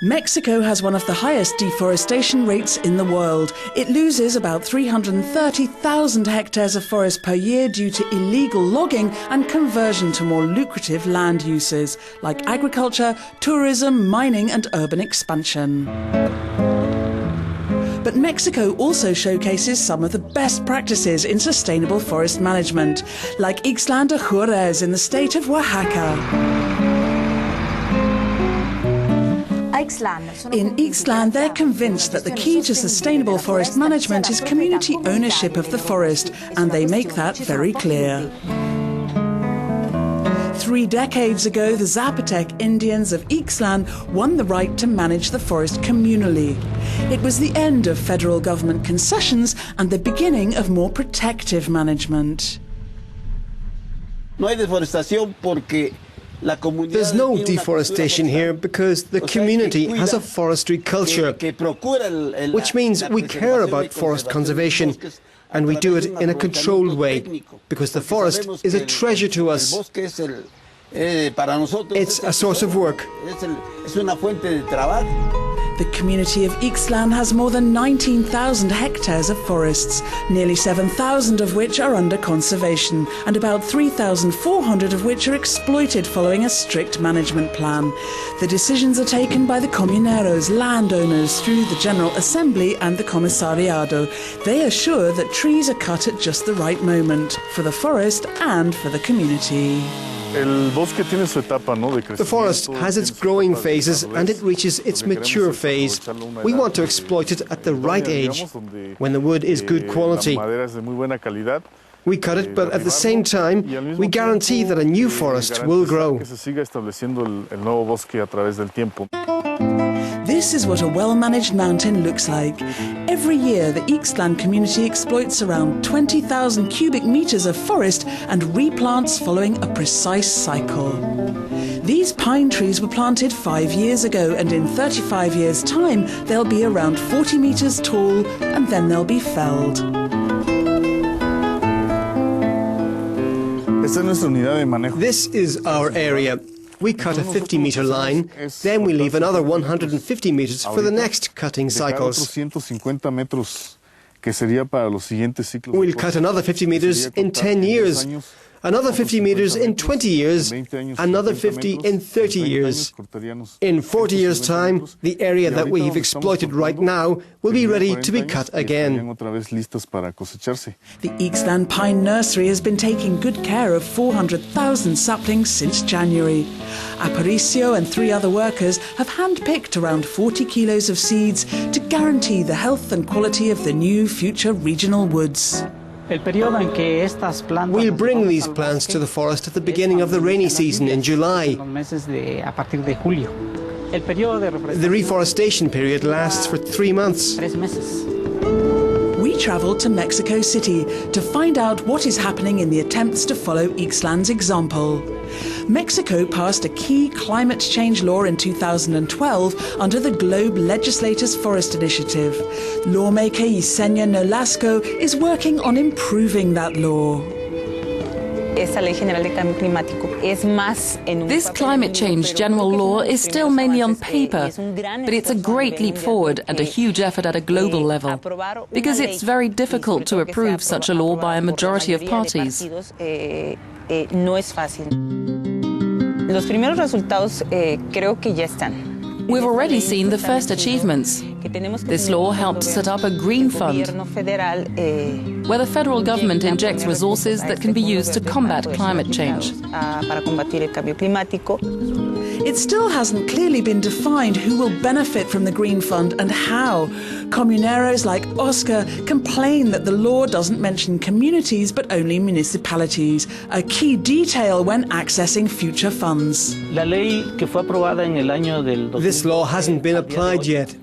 Mexico has one of the highest deforestation rates in the world. It loses about 330,000 hectares of forest per year due to illegal logging and conversion to more lucrative land uses, like agriculture, tourism, mining and urban expansion. But Mexico also showcases some of the best practices in sustainable forest management, like Ixtlàn de Juàrez in the state of Oaxaca. In Ixtlan, they're convinced that the key to sustainable forest management is community ownership of the forest, and they make that very clear. 3 decades ago, the Zapotec Indians of Ixtlan won the right to manage the forest communally. It was the end of federal government concessions and the beginning of more protective management. There's no deforestation here because the community has a forestry culture, which means we care about forest conservation, and we do it in a controlled way, because the forest is a treasure to us. It's a source of work. The community of Ixtlan has more than 19,000 hectares of forests, nearly 7,000 of which are under conservation, and about 3,400 of which are exploited following a strict management plan. The decisions are taken by the comuneros, landowners, through the General Assembly and the Comisariado. They assure that trees are cut at just the right moment, for the forest and for the community. The forest has its growing phases and it reaches its mature phase. We want to exploit it at the right age, when the wood is good quality. We cut it, but at the same time, we guarantee that a new forest will grow. This is what a well-managed mountain looks like. Every year, the Ixtlan community exploits around 20,000 cubic meters of forest and replants following a precise cycle. These pine trees were planted 5 years ago, and in 35 years' time, they'll be around 40 meters tall, and then they'll be felled. This is our area. We cut a 50-meter line, then we leave another 150 meters for the next cutting cycles. We'll cut another 50 meters in 10 years, another 50 meters in 20 years, another 50 in 30 years. In 40 years' time, the area that we've exploited right now will be ready to be cut again. The Ixtlan Pine Nursery has been taking good care of 400,000 saplings since January. Aparicio and 3 other workers have hand-picked around 40 kilos of seeds to guarantee the health and quality of the new future regional woods. We'll bring these plants to the forest at the beginning of the rainy season in July. The reforestation period lasts for 3 months. We travelled to Mexico City to find out what is happening in the attempts to follow Ixtlan's example. Mexico passed a key climate change law in 2012 under the Globe Legislators' Forest Initiative. Lawmaker Yesenia Nolasco is working on improving that law. This climate change general law is still mainly on paper, but it's a great leap forward and a huge effort at a global level, because it's very difficult to approve such a law by a majority of parties. We've already seen the first achievements. This law helped set up a green fund, where the federal government injects resources that can be used to combat climate change. It still hasn't clearly been defined who will benefit from the Green Fund and how. Comuneros like Oscar complain that the law doesn't mention communities but only municipalities, a key detail when accessing future funds. This law hasn't been applied yet.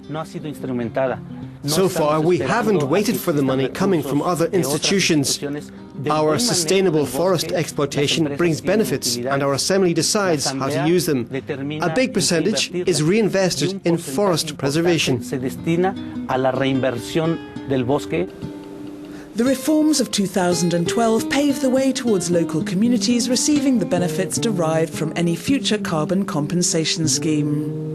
So far, we haven't waited for the money coming from other institutions. Our sustainable forest exploitation brings benefits, and our assembly decides how to use them. A big percentage is reinvested in forest preservation. The reforms of 2012 paved the way towards local communities receiving the benefits derived from any future carbon compensation scheme.